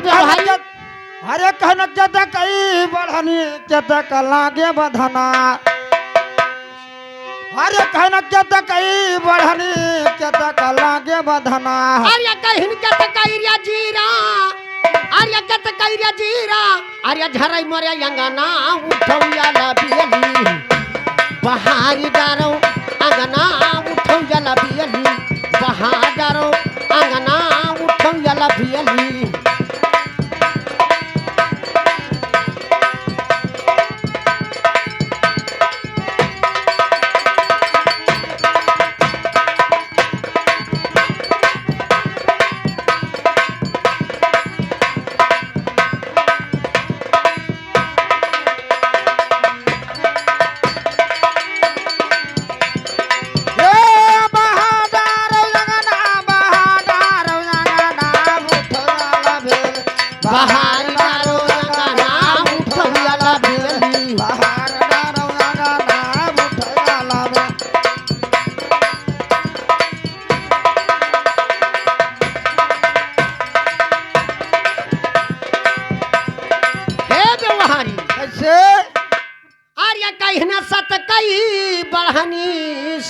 हरे कहन कई बढ़नी चतक लागे बधना हरे कहन कई बढ़नी चतक लागे बधना अरे कहन कई जीरा अरे कई जीरा अरे झरई मरे अंगना उठौया लबियली बहारी डारो अंगना उठौया लबियली बहारो अंगना उठौया लबियली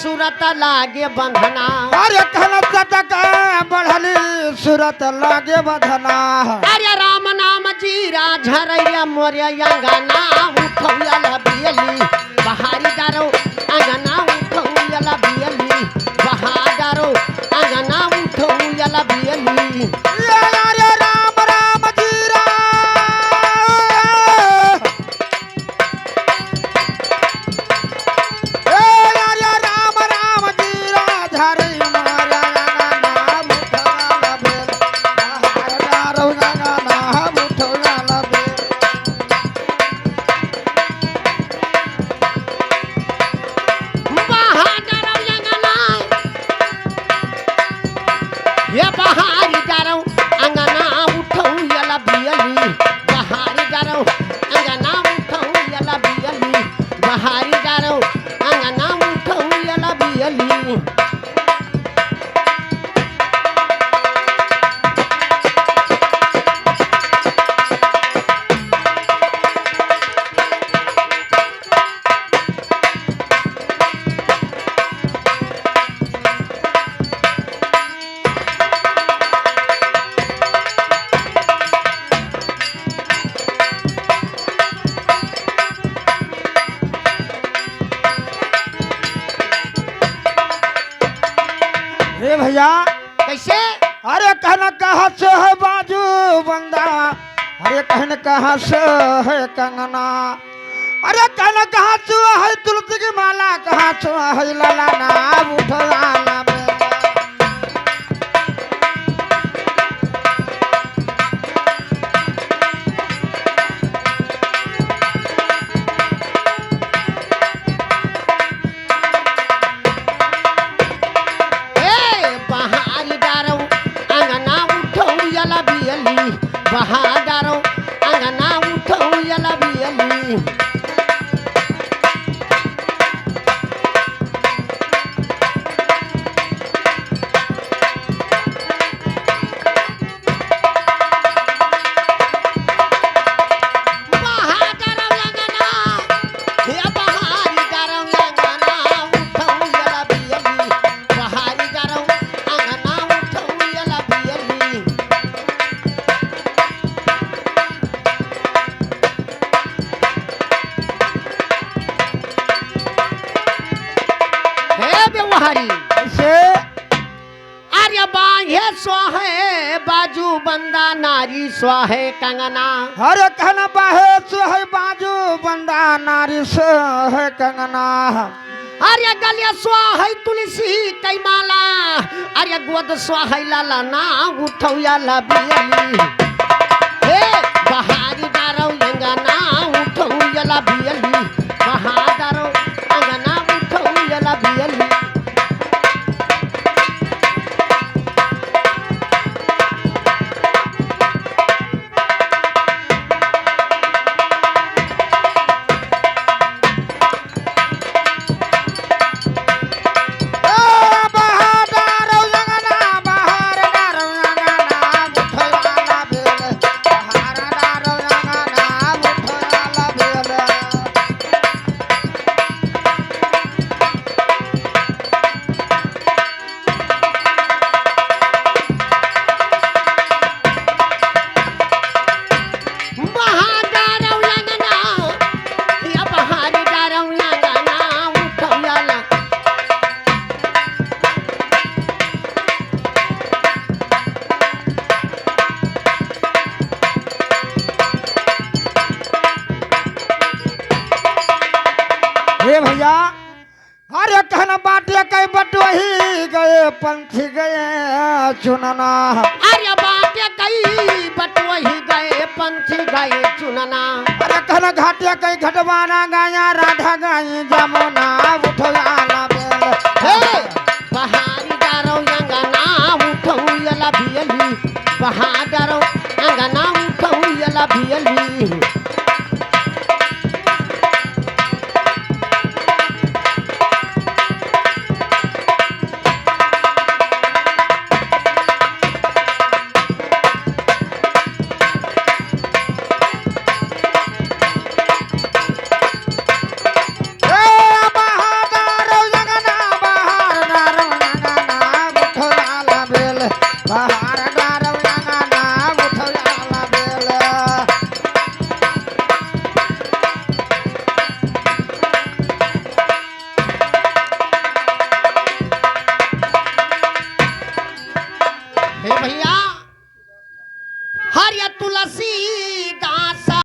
सूरत लागे बंधना अरे कहन सतक बढ़ली सूरत लागे बंधना अरे राम नाम जीरा झरैया मोरे अंगना उठौया लबियली बहारी डारो अंगना उठौया लबियली बहारो अंगना उठौया लबियली अरे राम राम जीरा भैया कैसे अरे कहना कहाँ से है बाजू बंदा अरे कहना कहाँ से है कंगना अरे कहना कहाँ से है तुलसी की माला कहाँ से है ललाना उठवाना बहारो अंगना उठौया लबियली स्वाहे बाजू बंदा नारी स्वाहे कंगना हरे कहना बाहे स्वाहे बाजू बंदा नारी स्वाहे कंगना अरे गलिया स्वाहे तुलसी कई माला अरे गोद स्वाहे लाला ना उठौया लबियली हे बहारी डारो अंगना उठौया लबियली बहारो अंगना उठौया लबियली बहार भैया अरे कहना बाटे कई बटोही गए पंछी गए चुनना अरे बाटे कई बटवही गए पंछी गए चुनना अरे कहना घाटे कई घटवाना गाया राधा गाई जमुना उठोयाला बेल हे पहाड़ी डारो अंगना उठौला भियली पहाड़ डारो अंगना उठौला भियली